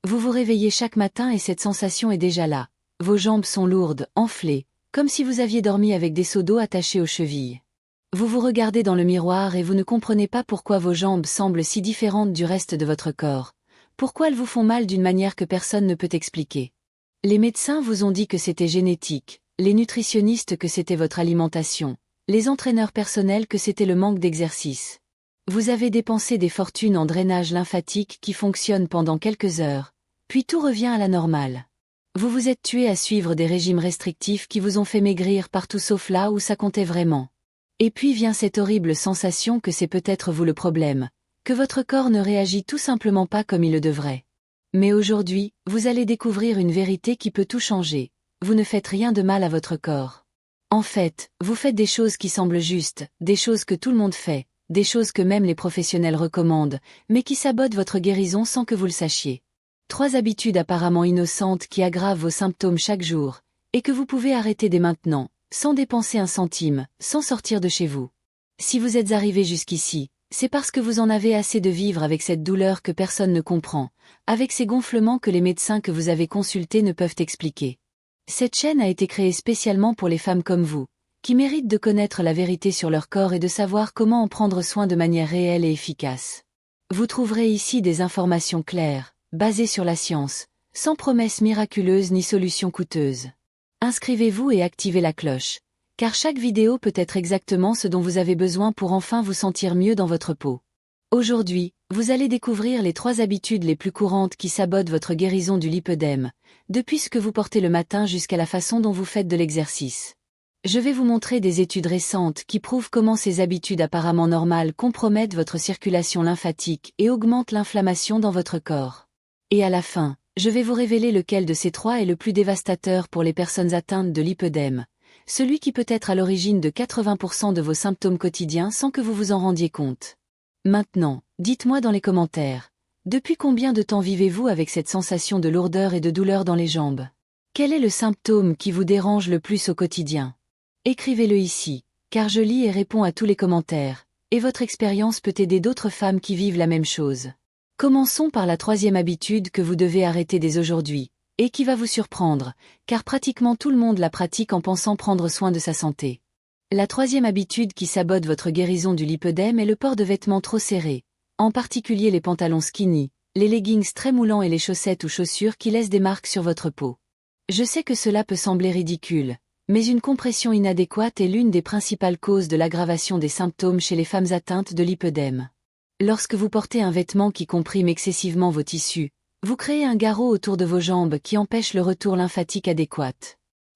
Vous vous réveillez chaque matin et cette sensation est déjà là. Vos jambes sont lourdes, enflées, comme si vous aviez dormi avec des seaux d'eau attachés aux chevilles. Vous vous regardez dans le miroir et vous ne comprenez pas pourquoi vos jambes semblent si différentes du reste de votre corps. Pourquoi elles vous font mal d'une manière que personne ne peut expliquer. Les médecins vous ont dit que c'était génétique, les nutritionnistes que c'était votre alimentation, les entraîneurs personnels que c'était le manque d'exercice. Vous avez dépensé des fortunes en drainage lymphatique qui fonctionne pendant quelques heures, puis tout revient à la normale. Vous vous êtes tué à suivre des régimes restrictifs qui vous ont fait maigrir partout sauf là où ça comptait vraiment. Et puis vient cette horrible sensation que c'est peut-être vous le problème, que votre corps ne réagit tout simplement pas comme il le devrait. Mais aujourd'hui, vous allez découvrir une vérité qui peut tout changer. Vous ne faites rien de mal à votre corps. En fait, vous faites des choses qui semblent justes, des choses que tout le monde fait, des choses que même les professionnels recommandent, mais qui sabotent votre guérison sans que vous le sachiez. 3 habitudes apparemment innocentes qui aggravent vos symptômes chaque jour, et que vous pouvez arrêter dès maintenant, sans dépenser un centime, sans sortir de chez vous. Si vous êtes arrivé jusqu'ici, c'est parce que vous en avez assez de vivre avec cette douleur que personne ne comprend, avec ces gonflements que les médecins que vous avez consultés ne peuvent expliquer. Cette chaîne a été créée spécialement pour les femmes comme vous, qui méritent de connaître la vérité sur leur corps et de savoir comment en prendre soin de manière réelle et efficace. Vous trouverez ici des informations claires, basées sur la science, sans promesses miraculeuses ni solutions coûteuses. Inscrivez-vous et activez la cloche, car chaque vidéo peut être exactement ce dont vous avez besoin pour enfin vous sentir mieux dans votre peau. Aujourd'hui, vous allez découvrir les 3 habitudes les plus courantes qui sabotent votre guérison du lipœdème, depuis ce que vous portez le matin jusqu'à la façon dont vous faites de l'exercice. Je vais vous montrer des études récentes qui prouvent comment ces habitudes apparemment normales compromettent votre circulation lymphatique et augmentent l'inflammation dans votre corps. Et à la fin, je vais vous révéler lequel de ces 3 est le plus dévastateur pour les personnes atteintes de lipœdème, celui qui peut être à l'origine de 80% de vos symptômes quotidiens sans que vous vous en rendiez compte. Maintenant, dites-moi dans les commentaires, depuis combien de temps vivez-vous avec cette sensation de lourdeur et de douleur dans les jambes? Quel est le symptôme qui vous dérange le plus au quotidien? Écrivez-le ici, car je lis et réponds à tous les commentaires, et votre expérience peut aider d'autres femmes qui vivent la même chose. Commençons par la 3e habitude que vous devez arrêter dès aujourd'hui, et qui va vous surprendre, car pratiquement tout le monde la pratique en pensant prendre soin de sa santé. La 3e habitude qui sabote votre guérison du lipœdème est le port de vêtements trop serrés, en particulier les pantalons skinny, les leggings très moulants et les chaussettes ou chaussures qui laissent des marques sur votre peau. Je sais que cela peut sembler ridicule, mais une compression inadéquate est l'une des principales causes de l'aggravation des symptômes chez les femmes atteintes de lipœdème. Lorsque vous portez un vêtement qui comprime excessivement vos tissus, vous créez un garrot autour de vos jambes qui empêche le retour lymphatique adéquat.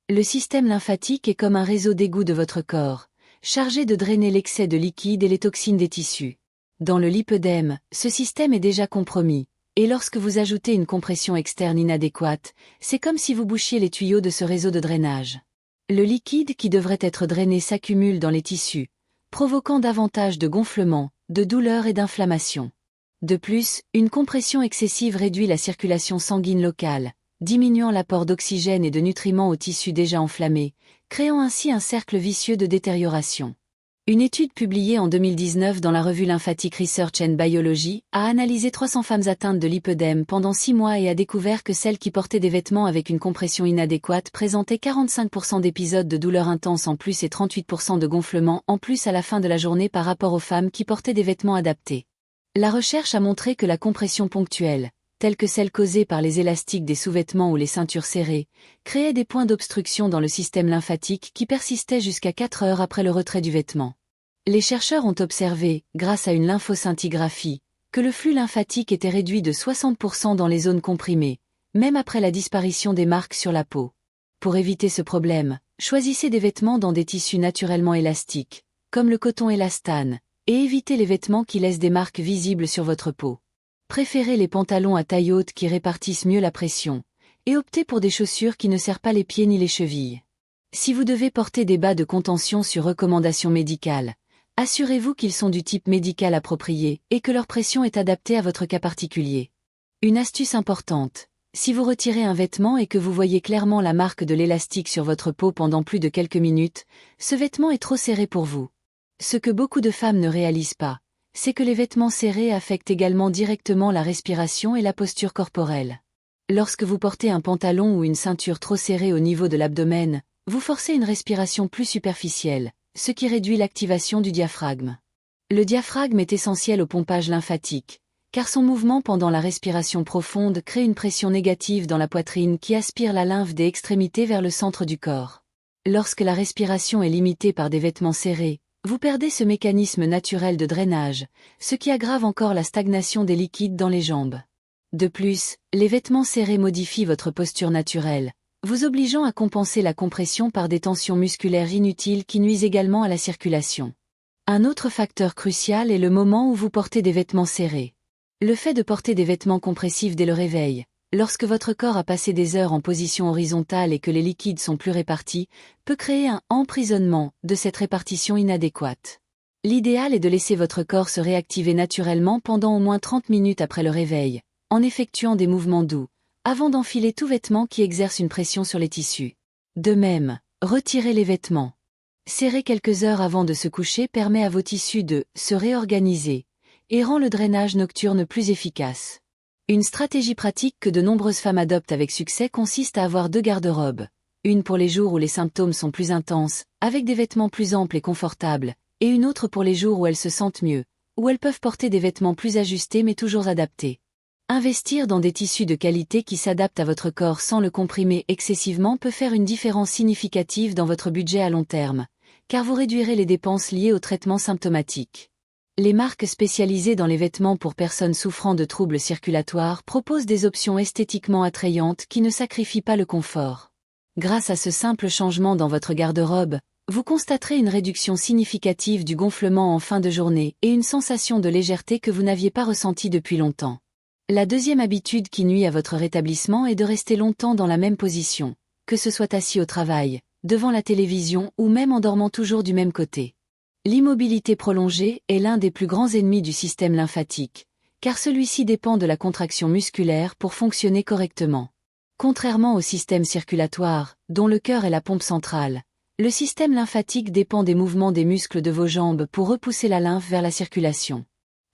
Le système lymphatique est comme un réseau d'égouts de votre corps, chargé de drainer l'excès de liquide et les toxines des tissus. Dans le lipœdème, ce système est déjà compromis, et lorsque vous ajoutez une compression externe inadéquate, c'est comme si vous bouchiez les tuyaux de ce réseau de drainage. Le liquide qui devrait être drainé s'accumule dans les tissus, provoquant davantage de gonflements, de douleurs et d'inflammation. De plus, une compression excessive réduit la circulation sanguine locale, diminuant l'apport d'oxygène et de nutriments aux tissus déjà enflammés, créant ainsi un cercle vicieux de détérioration. Une étude publiée en 2019 dans la revue Lymphatic Research and Biology a analysé 300 femmes atteintes de lipœdème pendant 6 mois et a découvert que celles qui portaient des vêtements avec une compression inadéquate présentaient 45% d'épisodes de douleur intense en plus et 38% de gonflement en plus à la fin de la journée par rapport aux femmes qui portaient des vêtements adaptés. La recherche a montré que la compression ponctuelle, telle que celle causée par les élastiques des sous-vêtements ou les ceintures serrées, créait des points d'obstruction dans le système lymphatique qui persistaient jusqu'à 4 heures après le retrait du vêtement. Les chercheurs ont observé, grâce à une lymphoscintigraphie, que le flux lymphatique était réduit de 60% dans les zones comprimées, même après la disparition des marques sur la peau. Pour éviter ce problème, choisissez des vêtements dans des tissus naturellement élastiques, comme le coton élastane, et évitez les vêtements qui laissent des marques visibles sur votre peau. Préférez les pantalons à taille haute qui répartissent mieux la pression, et optez pour des chaussures qui ne serrent pas les pieds ni les chevilles. Si vous devez porter des bas de contention sur recommandation médicale, assurez-vous qu'ils sont du type médical approprié et que leur pression est adaptée à votre cas particulier. Une astuce importante, si vous retirez un vêtement et que vous voyez clairement la marque de l'élastique sur votre peau pendant plus de quelques minutes, ce vêtement est trop serré pour vous. Ce que beaucoup de femmes ne réalisent pas, c'est que les vêtements serrés affectent également directement la respiration et la posture corporelle. Lorsque vous portez un pantalon ou une ceinture trop serrée au niveau de l'abdomen, vous forcez une respiration plus superficielle, ce qui réduit l'activation du diaphragme. Le diaphragme est essentiel au pompage lymphatique, car son mouvement pendant la respiration profonde crée une pression négative dans la poitrine qui aspire la lymphe des extrémités vers le centre du corps. Lorsque la respiration est limitée par des vêtements serrés, vous perdez ce mécanisme naturel de drainage, ce qui aggrave encore la stagnation des liquides dans les jambes. De plus, les vêtements serrés modifient votre posture naturelle, vous obligeant à compenser la compression par des tensions musculaires inutiles qui nuisent également à la circulation. Un autre facteur crucial est le moment où vous portez des vêtements serrés. Le fait de porter des vêtements compressifs dès le réveil, lorsque votre corps a passé des heures en position horizontale et que les liquides sont plus répartis, peut créer un emprisonnement de cette répartition inadéquate. L'idéal est de laisser votre corps se réactiver naturellement pendant au moins 30 minutes après le réveil, en effectuant des mouvements doux, avant d'enfiler tout vêtement qui exerce une pression sur les tissus. De même, retirez les vêtements. Serrer quelques heures avant de se coucher permet à vos tissus de se réorganiser et rend le drainage nocturne plus efficace. Une stratégie pratique que de nombreuses femmes adoptent avec succès consiste à avoir 2 garde-robes. Une pour les jours où les symptômes sont plus intenses, avec des vêtements plus amples et confortables, et une autre pour les jours où elles se sentent mieux, où elles peuvent porter des vêtements plus ajustés mais toujours adaptés. Investir dans des tissus de qualité qui s'adaptent à votre corps sans le comprimer excessivement peut faire une différence significative dans votre budget à long terme, car vous réduirez les dépenses liées aux traitements symptomatiques. Les marques spécialisées dans les vêtements pour personnes souffrant de troubles circulatoires proposent des options esthétiquement attrayantes qui ne sacrifient pas le confort. Grâce à ce simple changement dans votre garde-robe, vous constaterez une réduction significative du gonflement en fin de journée et une sensation de légèreté que vous n'aviez pas ressentie depuis longtemps. La deuxième habitude qui nuit à votre rétablissement est de rester longtemps dans la même position, que ce soit assis au travail, devant la télévision ou même en dormant toujours du même côté. L'immobilité prolongée est l'un des plus grands ennemis du système lymphatique, car celui-ci dépend de la contraction musculaire pour fonctionner correctement. Contrairement au système circulatoire, dont le cœur est la pompe centrale, le système lymphatique dépend des mouvements des muscles de vos jambes pour repousser la lymphe vers la circulation.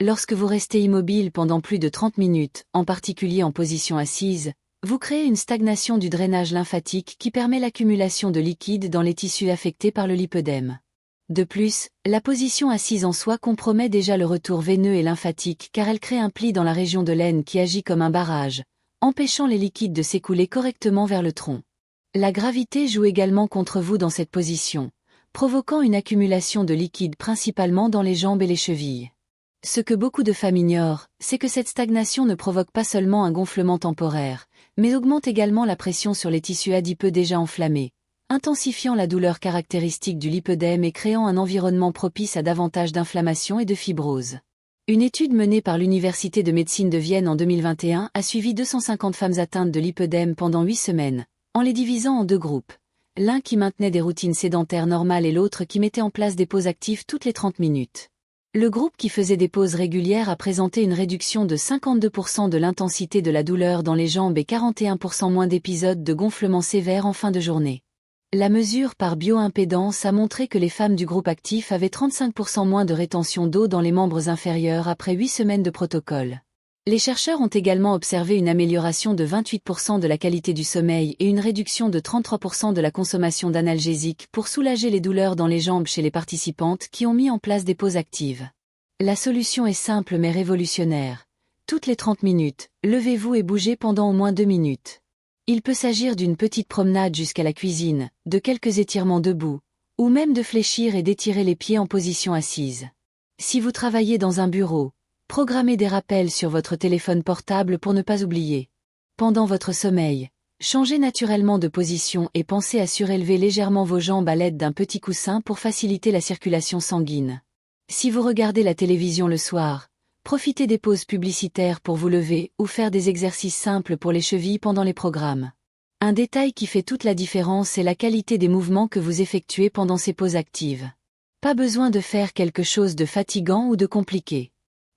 Lorsque vous restez immobile pendant plus de 30 minutes, en particulier en position assise, vous créez une stagnation du drainage lymphatique qui permet l'accumulation de liquide dans les tissus affectés par le lipœdème. De plus, la position assise en soi compromet déjà le retour veineux et lymphatique car elle crée un pli dans la région de l'aine qui agit comme un barrage, empêchant les liquides de s'écouler correctement vers le tronc. La gravité joue également contre vous dans cette position, provoquant une accumulation de liquide principalement dans les jambes et les chevilles. Ce que beaucoup de femmes ignorent, c'est que cette stagnation ne provoque pas seulement un gonflement temporaire, mais augmente également la pression sur les tissus adipeux déjà enflammés, intensifiant la douleur caractéristique du lipœdème et créant un environnement propice à davantage d'inflammation et de fibrose. Une étude menée par l'Université de médecine de Vienne en 2021 a suivi 250 femmes atteintes de lipœdème pendant 8 semaines, en les divisant en 2 groupes, l'un qui maintenait des routines sédentaires normales et l'autre qui mettait en place des pauses actives toutes les 30 minutes. Le groupe qui faisait des pauses régulières a présenté une réduction de 52% de l'intensité de la douleur dans les jambes et 41% moins d'épisodes de gonflement sévère en fin de journée. La mesure par bioimpédance a montré que les femmes du groupe actif avaient 35% moins de rétention d'eau dans les membres inférieurs après 8 semaines de protocole. Les chercheurs ont également observé une amélioration de 28% de la qualité du sommeil et une réduction de 33% de la consommation d'analgésiques pour soulager les douleurs dans les jambes chez les participantes qui ont mis en place des pauses actives. La solution est simple mais révolutionnaire. Toutes les 30 minutes, levez-vous et bougez pendant au moins 2 minutes. Il peut s'agir d'une petite promenade jusqu'à la cuisine, de quelques étirements debout, ou même de fléchir et d'étirer les pieds en position assise. Si vous travaillez dans un bureau, programmez des rappels sur votre téléphone portable pour ne pas oublier. Pendant votre sommeil, changez naturellement de position et pensez à surélever légèrement vos jambes à l'aide d'un petit coussin pour faciliter la circulation sanguine. Si vous regardez la télévision le soir, profitez des pauses publicitaires pour vous lever ou faire des exercices simples pour les chevilles pendant les programmes. Un détail qui fait toute la différence est la qualité des mouvements que vous effectuez pendant ces pauses actives. Pas besoin de faire quelque chose de fatigant ou de compliqué.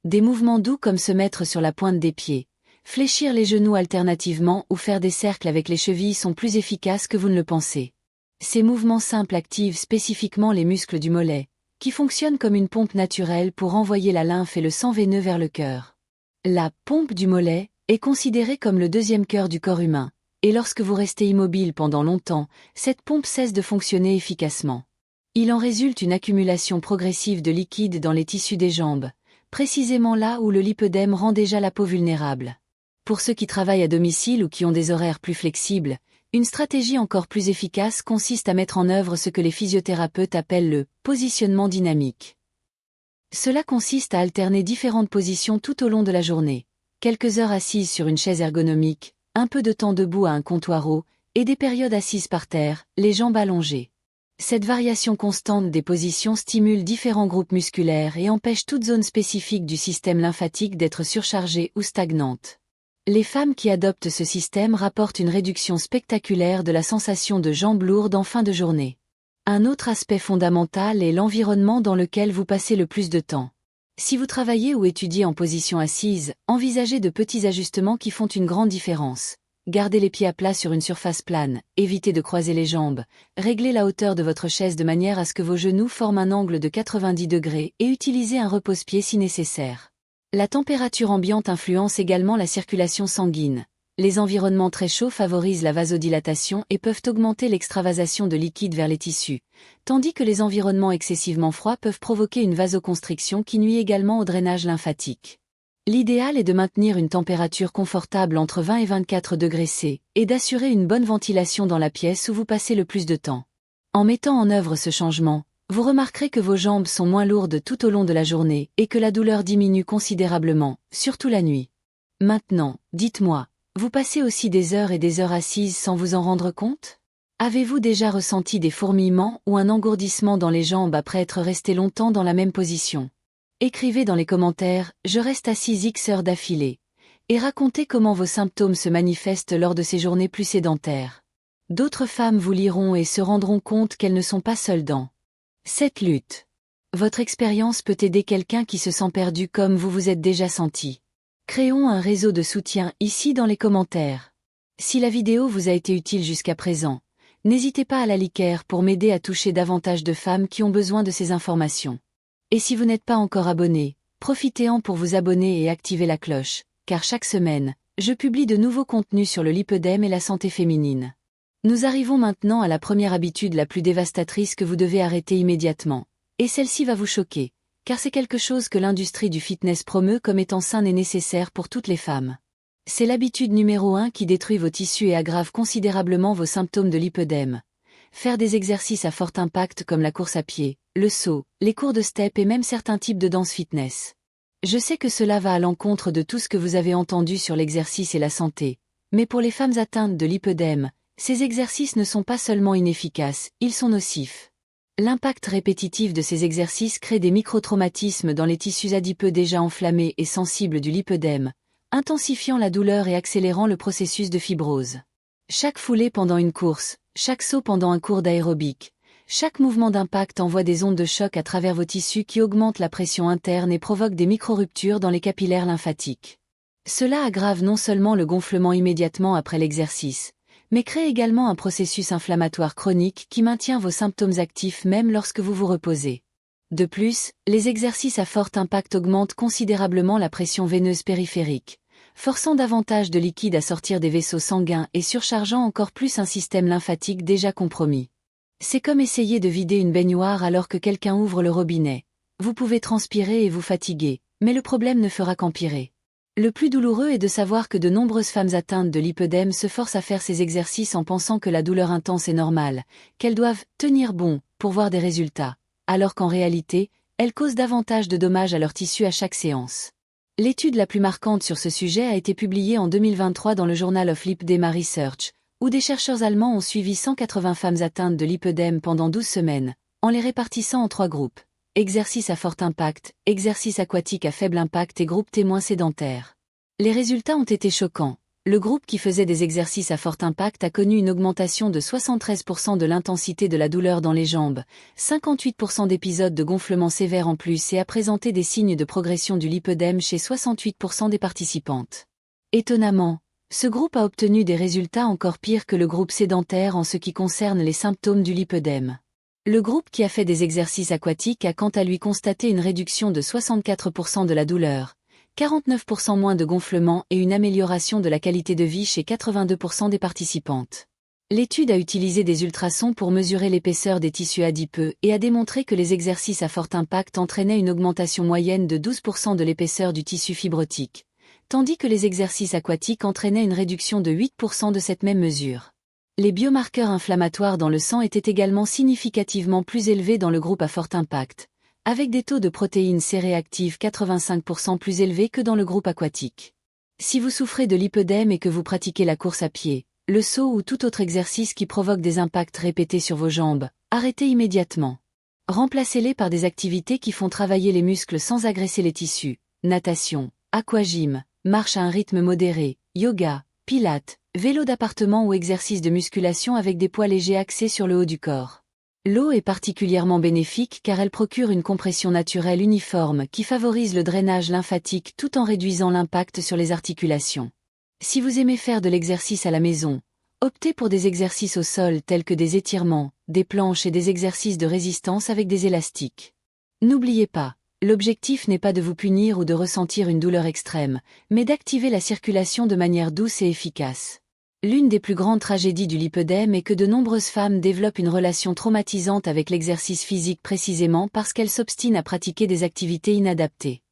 Des mouvements doux comme se mettre sur la pointe des pieds, fléchir les genoux alternativement ou faire des cercles avec les chevilles sont plus efficaces que vous ne le pensez. Ces mouvements simples activent spécifiquement les muscles du mollet, qui fonctionnent comme une pompe naturelle pour envoyer la lymphe et le sang veineux vers le cœur. La pompe du mollet est considéré comme le deuxième cœur du corps humain, et lorsque vous restez immobile pendant longtemps, cette pompe cesse de fonctionner efficacement. Il en résulte une accumulation progressive de liquide dans les tissus des jambes, précisément là où le lipœdème rend déjà la peau vulnérable. Pour ceux qui travaillent à domicile ou qui ont des horaires plus flexibles, une stratégie encore plus efficace consiste à mettre en œuvre ce que les physiothérapeutes appellent le positionnement dynamique. Cela consiste à alterner différentes positions tout au long de la journée, quelques heures assises sur une chaise ergonomique, un peu de temps debout à un comptoir haut, et des périodes assises par terre, les jambes allongées. Cette variation constante des positions stimule différents groupes musculaires et empêche toute zone spécifique du système lymphatique d'être surchargée ou stagnante. Les femmes qui adoptent ce système rapportent une réduction spectaculaire de la sensation de jambes lourdes en fin de journée. Un autre aspect fondamental est l'environnement dans lequel vous passez le plus de temps. Si vous travaillez ou étudiez en position assise, envisagez de petits ajustements qui font une grande différence. Gardez les pieds à plat sur une surface plane, évitez de croiser les jambes, réglez la hauteur de votre chaise de manière à ce que vos genoux forment un angle de 90 degrés et utilisez un repose-pied si nécessaire. La température ambiante influence également la circulation sanguine. Les environnements très chauds favorisent la vasodilatation et peuvent augmenter l'extravasation de liquide vers les tissus, tandis que les environnements excessivement froids peuvent provoquer une vasoconstriction qui nuit également au drainage lymphatique. L'idéal est de maintenir une température confortable entre 20 et 24 degrés C, et d'assurer une bonne ventilation dans la pièce où vous passez le plus de temps. En mettant en œuvre ce changement, vous remarquerez que vos jambes sont moins lourdes tout au long de la journée et que la douleur diminue considérablement, surtout la nuit. Maintenant, dites-moi, vous passez aussi des heures et des heures assises sans vous en rendre compte? Avez-vous déjà ressenti des fourmillements ou un engourdissement dans les jambes après être resté longtemps dans la même position? Écrivez dans les commentaires « Je reste assise X heures d'affilée » et racontez comment vos symptômes se manifestent lors de ces journées plus sédentaires. D'autres femmes vous liront et se rendront compte qu'elles ne sont pas seules dans cette lutte. Votre expérience peut aider quelqu'un qui se sent perdu comme vous vous êtes déjà senti. Créons un réseau de soutien ici dans les commentaires. Si la vidéo vous a été utile jusqu'à présent, n'hésitez pas à la liker pour m'aider à toucher davantage de femmes qui ont besoin de ces informations. Et si vous n'êtes pas encore abonné, profitez-en pour vous abonner et activer la cloche, car chaque semaine, je publie de nouveaux contenus sur le lipœdème et la santé féminine. Nous arrivons maintenant à la première habitude la plus dévastatrice que vous devez arrêter immédiatement. Et celle-ci va vous choquer, car c'est quelque chose que l'industrie du fitness promeut comme étant sain et nécessaire pour toutes les femmes. C'est l'habitude numéro 1 qui détruit vos tissus et aggrave considérablement vos symptômes de lipœdème. Faire des exercices à fort impact comme la course à pied, le saut, les cours de step et même certains types de danse fitness. Je sais que cela va à l'encontre de tout ce que vous avez entendu sur l'exercice et la santé, mais pour les femmes atteintes de lipœdème, ces exercices ne sont pas seulement inefficaces, ils sont nocifs. L'impact répétitif de ces exercices crée des microtraumatismes dans les tissus adipeux déjà enflammés et sensibles du lipœdème, intensifiant la douleur et accélérant le processus de fibrose. Chaque foulée pendant une course, chaque saut pendant un cours d'aérobic, chaque mouvement d'impact envoie des ondes de choc à travers vos tissus qui augmentent la pression interne et provoquent des micro-ruptures dans les capillaires lymphatiques. Cela aggrave non seulement le gonflement immédiatement après l'exercice, mais crée également un processus inflammatoire chronique qui maintient vos symptômes actifs même lorsque vous vous reposez. De plus, les exercices à fort impact augmentent considérablement la pression veineuse périphérique, forçant davantage de liquide à sortir des vaisseaux sanguins et surchargeant encore plus un système lymphatique déjà compromis. C'est comme essayer de vider une baignoire alors que quelqu'un ouvre le robinet. Vous pouvez transpirer et vous fatiguer, mais le problème ne fera qu'empirer. Le plus douloureux est de savoir que de nombreuses femmes atteintes de lipœdème se forcent à faire ces exercices en pensant que la douleur intense est normale, qu'elles doivent tenir bon pour voir des résultats, alors qu'en réalité, elles causent davantage de dommages à leurs tissus à chaque séance. L'étude la plus marquante sur ce sujet a été publiée en 2023 dans le Journal of Lipedema Research, où des chercheurs allemands ont suivi 180 femmes atteintes de lipœdème pendant 12 semaines, en les répartissant en 3 groupes. Exercice à fort impact, exercice aquatique à faible impact et groupe témoin sédentaire. Les résultats ont été choquants. Le groupe qui faisait des exercices à fort impact a connu une augmentation de 73% de l'intensité de la douleur dans les jambes, 58% d'épisodes de gonflement sévère en plus et a présenté des signes de progression du lipœdème chez 68% des participantes. Étonnamment, ce groupe a obtenu des résultats encore pires que le groupe sédentaire en ce qui concerne les symptômes du lipœdème. Le groupe qui a fait des exercices aquatiques a quant à lui constaté une réduction de 64% de la douleur, 49% moins de gonflement et une amélioration de la qualité de vie chez 82% des participantes. L'étude a utilisé des ultrasons pour mesurer l'épaisseur des tissus adipeux et a démontré que les exercices à fort impact entraînaient une augmentation moyenne de 12% de l'épaisseur du tissu fibrotique, tandis que les exercices aquatiques entraînaient une réduction de 8% de cette même mesure. Les biomarqueurs inflammatoires dans le sang étaient également significativement plus élevés dans le groupe à fort impact, avec des taux de protéines C-réactives 85% plus élevés que dans le groupe aquatique. Si vous souffrez de lipœdème et que vous pratiquez la course à pied, le saut ou tout autre exercice qui provoque des impacts répétés sur vos jambes, arrêtez immédiatement. Remplacez-les par des activités qui font travailler les muscles sans agresser les tissus, natation, aquagym, marche à un rythme modéré, yoga, pilates, vélo d'appartement ou exercices de musculation avec des poids légers axés sur le haut du corps. L'eau est particulièrement bénéfique car elle procure une compression naturelle uniforme qui favorise le drainage lymphatique tout en réduisant l'impact sur les articulations. Si vous aimez faire de l'exercice à la maison, optez pour des exercices au sol tels que des étirements, des planches et des exercices de résistance avec des élastiques. N'oubliez pas, l'objectif n'est pas de vous punir ou de ressentir une douleur extrême, mais d'activer la circulation de manière douce et efficace. L'une des plus grandes tragédies du lipœdème est que de nombreuses femmes développent une relation traumatisante avec l'exercice physique précisément parce qu'elles s'obstinent à pratiquer des activités inadaptées.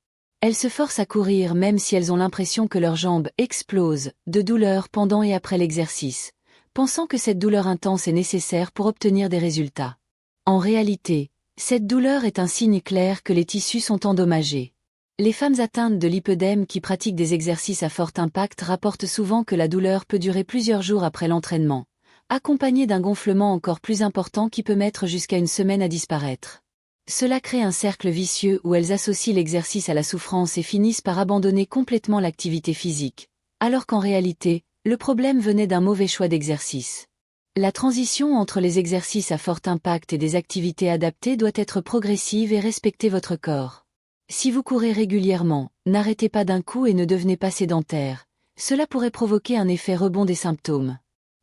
Elles se forcent à courir même si elles ont l'impression que leurs jambes explosent de douleur pendant et après l'exercice, pensant que cette douleur intense est nécessaire pour obtenir des résultats. En réalité, cette douleur est un signe clair que les tissus sont endommagés. Les femmes atteintes de lipœdème qui pratiquent des exercices à fort impact rapportent souvent que la douleur peut durer plusieurs jours après l'entraînement, accompagnée d'un gonflement encore plus important qui peut mettre jusqu'à une semaine à disparaître. Cela crée un cercle vicieux où elles associent l'exercice à la souffrance et finissent par abandonner complètement l'activité physique, alors qu'en réalité, le problème venait d'un mauvais choix d'exercice. La transition entre les exercices à fort impact et des activités adaptées doit être progressive et respecter votre corps. Si vous courez régulièrement, n'arrêtez pas d'un coup et ne devenez pas sédentaire, cela pourrait provoquer un effet rebond des symptômes.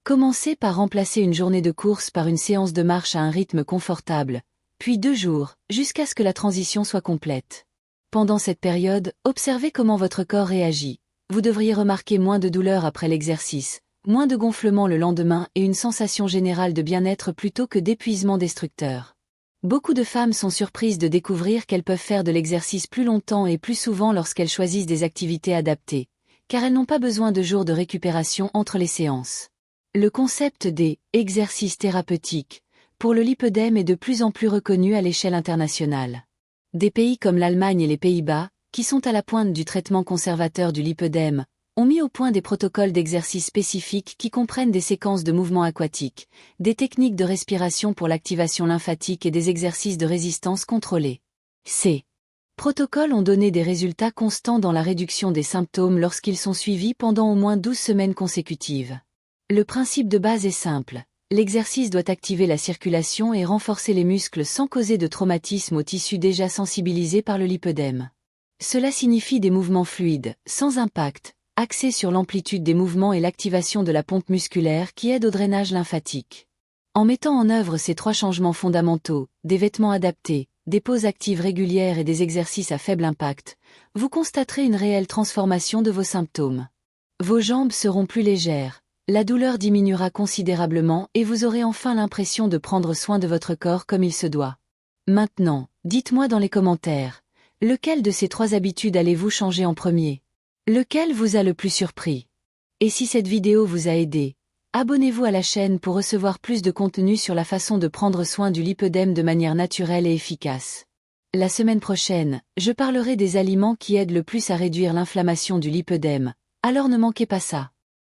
Commencez par remplacer une journée de course par une séance de marche à un rythme confortable, puis 2 jours, jusqu'à ce que la transition soit complète. Pendant cette période, observez comment votre corps réagit. Vous devriez remarquer moins de douleur après l'exercice, moins de gonflement le lendemain et une sensation générale de bien-être plutôt que d'épuisement destructeur. Beaucoup de femmes sont surprises de découvrir qu'elles peuvent faire de l'exercice plus longtemps et plus souvent lorsqu'elles choisissent des activités adaptées, car elles n'ont pas besoin de jours de récupération entre les séances. Le concept des « exercices thérapeutiques » pour le lipœdème est de plus en plus reconnu à l'échelle internationale. Des pays comme l'Allemagne et les Pays-Bas, qui sont à la pointe du traitement conservateur du lipœdème, ont mis au point des protocoles d'exercice spécifiques qui comprennent des séquences de mouvements aquatiques, des techniques de respiration pour l'activation lymphatique et des exercices de résistance contrôlés. Ces protocoles ont donné des résultats constants dans la réduction des symptômes lorsqu'ils sont suivis pendant au moins 12 semaines consécutives. Le principe de base est simple. L'exercice doit activer la circulation et renforcer les muscles sans causer de traumatisme aux tissus déjà sensibilisés par le lipœdème. Cela signifie des mouvements fluides, sans impact, axés sur l'amplitude des mouvements et l'activation de la pompe musculaire qui aide au drainage lymphatique. En mettant en œuvre ces 3 changements fondamentaux, des vêtements adaptés, des pauses actives régulières et des exercices à faible impact, vous constaterez une réelle transformation de vos symptômes. Vos jambes seront plus légères. La douleur diminuera considérablement et vous aurez enfin l'impression de prendre soin de votre corps comme il se doit. Maintenant, dites-moi dans les commentaires, lequel de ces 3 habitudes allez-vous changer en premier? Lequel vous a le plus surpris? Et si cette vidéo vous a aidé, abonnez-vous à la chaîne pour recevoir plus de contenu sur la façon de prendre soin du lipœdème de manière naturelle et efficace. La semaine prochaine, je parlerai des aliments qui aident le plus à réduire l'inflammation du lipœdème, alors ne manquez pas ça.